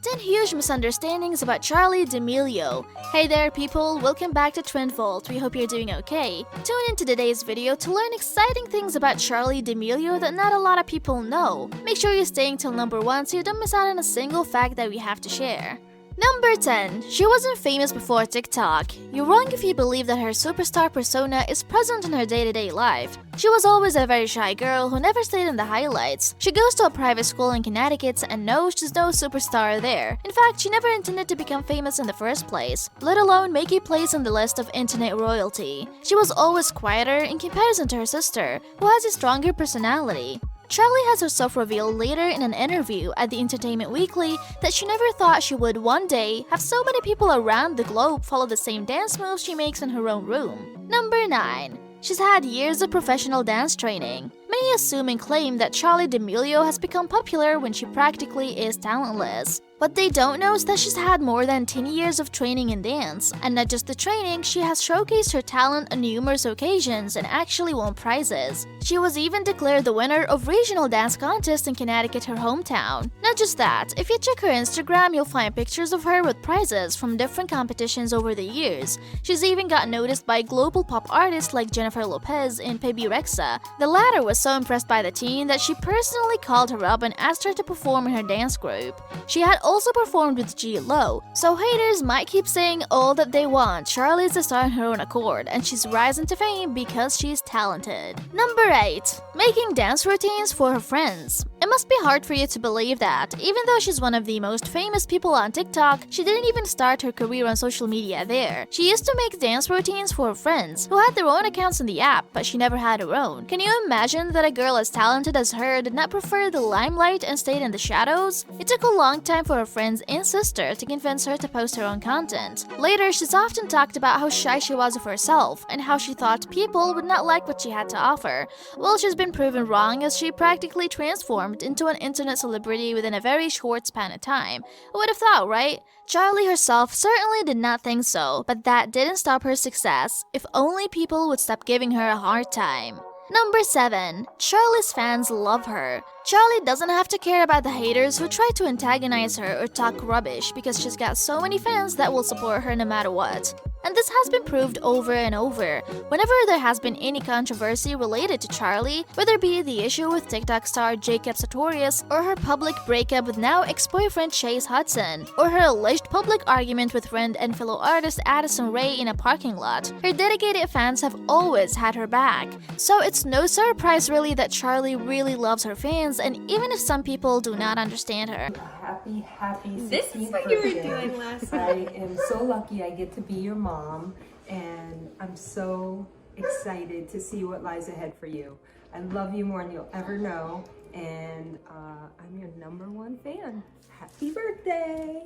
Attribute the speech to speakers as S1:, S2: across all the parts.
S1: 10 huge misunderstandings about Charli D'Amelio. Hey there people, welcome back to Trend Vault. We hope you're doing okay. Tune into today's video to learn exciting things about Charli D'Amelio that not a lot of people know. Make sure you're staying till number 1 so you don't miss out on a single fact that we have to share. Number 10. She wasn't famous before TikTok. You're wrong if you believe that her superstar persona is present in her day-to-day life. She was always a very shy girl who never stayed in the highlights. She goes to a private school in Connecticut and knows she's no superstar there. In fact, she never intended to become famous in the first place, let alone make a place on the list of internet royalty. She was always quieter in comparison to her sister, who has a stronger personality. Charli has herself revealed later in an interview at the Entertainment Weekly that she never thought she would one day have so many people around the globe follow the same dance moves she makes in her own room. Number 9. She's had years of professional dance training. Many assume and claim that Charli D'Amelio has become popular when she practically is talentless. What they don't know is that she's had more than 10 years of training in dance, and not just the training, she has showcased her talent on numerous occasions and actually won prizes. She was even declared the winner of regional dance contest in Connecticut, her hometown. Not just that, if you check her Instagram, you'll find pictures of her with prizes from different competitions over the years. She's even got noticed by global pop artists like Jennifer Lopez and Pepe Rexa. The latter was so impressed by the teen that she personally called her up and asked her to perform in her dance group. She had also performed with G Lo, so haters might keep saying all that they want. Charli is a star on her own accord, and she's rising to fame because she's talented. Number 8. Making dance routines for her friends. It must be hard for you to believe that, even though she's one of the most famous people on TikTok, she didn't even start her career on social media there. She used to make dance routines for her friends, who had their own accounts in the app, but she never had her own. Can you imagine that a girl as talented as her did not prefer the limelight and stayed in the shadows? It took a long time for her friends and sister to convince her to post her own content. Later, she's often talked about how shy she was of herself, and how she thought people would not like what she had to offer. Well, she's been proven wrong as she practically transformed into an internet celebrity within a very short span of time. Who would have thought, right? Charli herself certainly did not think so, but that didn't stop her success. If only people would stop giving her a hard time. Number 7. Charli's fans love her. Charli doesn't have to care about the haters who try to antagonize her or talk rubbish because she's got so many fans that will support her no matter what. And this has been proved over and over. Whenever there has been any controversy related to Charli, whether it be the issue with TikTok star Jacob Sartorius, or her public breakup with now ex-boyfriend Chase Hudson, or her alleged public argument with friend and fellow artist Addison Rae in a parking lot, her dedicated fans have always had her back. So it's no surprise really that Charli really loves her fans, and even if some people do not understand her.
S2: Happy 16th
S3: This is what you were
S2: birthday.
S3: doing last
S2: I am so lucky I get to be your mom, and I'm so excited to see what lies ahead for you. I love you more than you'll ever know, and I'm your #1 fan. Happy birthday!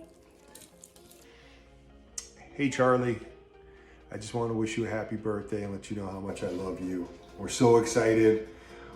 S4: Hey Charli, I just want to wish you a happy birthday and let you know how much I love you. We're so excited.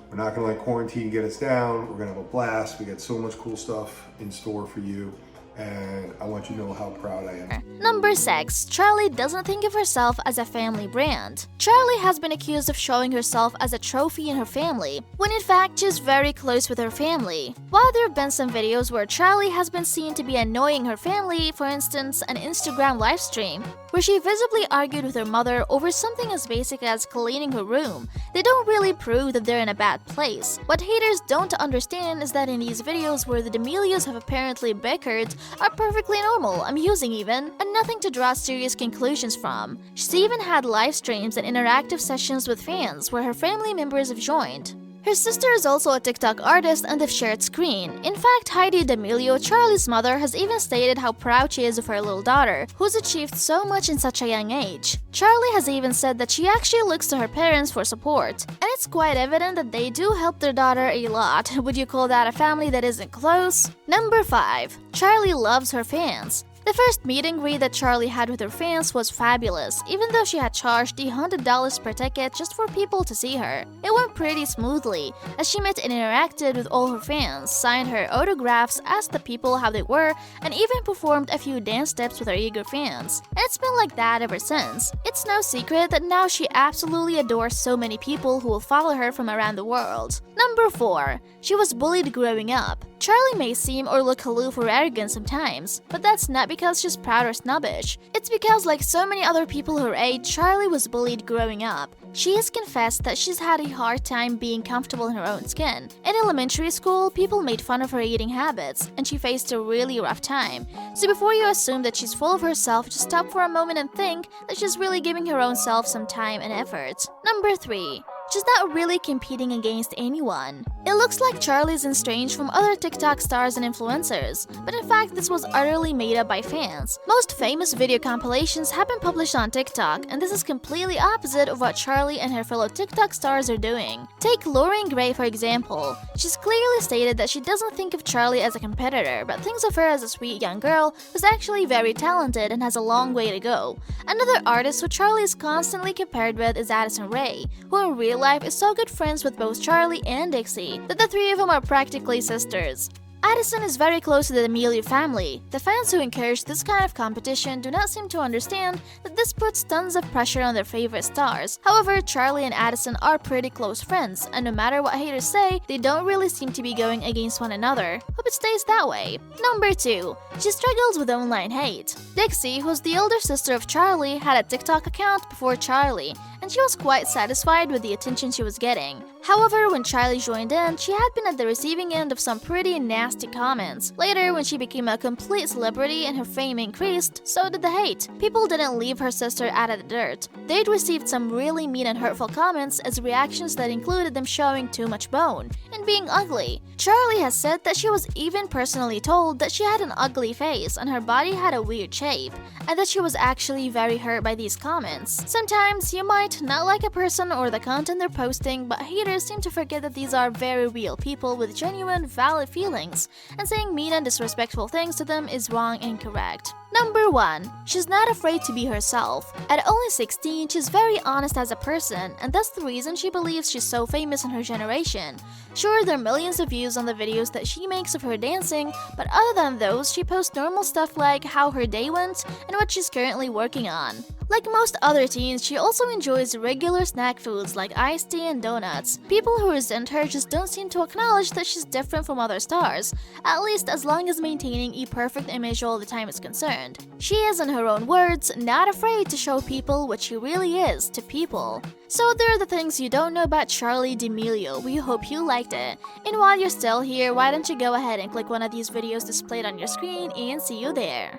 S4: We're not gonna let quarantine get us down. We're gonna have a blast. We got so much cool stuff in store for you, and I want you to know how proud I am.
S1: Number 6. Charli doesn't think of herself as a family brand. Charli has been accused of showing herself as a trophy in her family, when in fact she's very close with her family. While there have been some videos where Charli has been seen to be annoying her family, for instance an Instagram livestream, where she visibly argued with her mother over something as basic as cleaning her room, they don't really prove that they're in a bad place. What haters don't understand is that in these videos where the D'Amelios have apparently bickered are perfectly normal, amusing even, and nothing to draw serious conclusions from. She's even had live streams and interactive sessions with fans where her family members have joined. Her sister is also a TikTok artist and they've shared screen. In fact, Heidi D'Amelio, Charli's mother, has even stated how proud she is of her little daughter, who's achieved so much in such a young age. Charli has even said that she actually looks to her parents for support, and it's quite evident that they do help their daughter a lot. Would you call that a family that isn't close? Number 5. Charli loves her fans. The first meet and greet that Charli had with her fans was fabulous, even though she had charged the $100 per ticket just for people to see her. It went pretty smoothly, as she met and interacted with all her fans, signed her autographs, asked the people how they were, and even performed a few dance steps with her eager fans. And it's been like that ever since. It's no secret that now she absolutely adores so many people who will follow her from around the world. Number 4. She was bullied growing up. Charli may seem or look aloof or arrogant sometimes, but that's not because she's proud or snobbish. It's because, like so many other people her age, Charli was bullied growing up. She has confessed that she's had a hard time being comfortable in her own skin. In elementary school, people made fun of her eating habits, and she faced a really rough time. So before you assume that she's full of herself, just stop for a moment and think that she's really giving her own self some time and effort. Number 3. She's not really competing against anyone. It looks like Charli's estranged from other TikTok stars and influencers, but in fact this was utterly made up by fans. Most famous video compilations have been published on TikTok, and this is completely opposite of what Charli and her fellow TikTok stars are doing. Take Lauren Gray for example. She's clearly stated that she doesn't think of Charli as a competitor, but thinks of her as a sweet young girl who's actually very talented and has a long way to go. Another artist who Charli is constantly compared with is Addison Rae, who in real life is so good friends with both Charli and Dixie that the three of them are practically sisters. Addison is very close to the D'Amelio family. The fans who encourage this kind of competition do not seem to understand that this puts tons of pressure on their favorite stars. However, Charli and Addison are pretty close friends, and no matter what haters say, they don't really seem to be going against one another. Hope it stays that way. Number 2. She struggles with online hate. Dixie, who's the older sister of Charli, had a TikTok account before Charli, and she was quite satisfied with the attention she was getting. However, when Charli joined in, she had been at the receiving end of some pretty nasty comments. Later, when she became a complete celebrity and her fame increased, so did the hate. People didn't leave her sister out of the dirt. They'd received some really mean and hurtful comments as reactions that included them showing too much bone and being ugly. Charli has said that she was even personally told that she had an ugly face and her body had a weird shape, and that she was actually very hurt by these comments. Sometimes you might not like a person or the content they're posting, but haters seem to forget that these are very real people with genuine, valid feelings, and saying mean and disrespectful things to them is wrong and incorrect. Number 1. She's not afraid to be herself. At only 16, she's very honest as a person, and that's the reason she believes she's so famous in her generation. Sure, there are millions of views on the videos that she makes of her dancing, but other than those, she posts normal stuff like how her day went and what she's currently working on. Like most other teens, she also enjoys regular snack foods like iced tea and donuts. People who resent her just don't seem to acknowledge that she's different from other stars, at least as long as maintaining a perfect image all the time is concerned. She is, in her own words, not afraid to show people what she really is to people. So there are the things you don't know about Charli D'Amelio. We hope you liked it. And while you're still here, why don't you go ahead and click one of these videos displayed on your screen and see you there.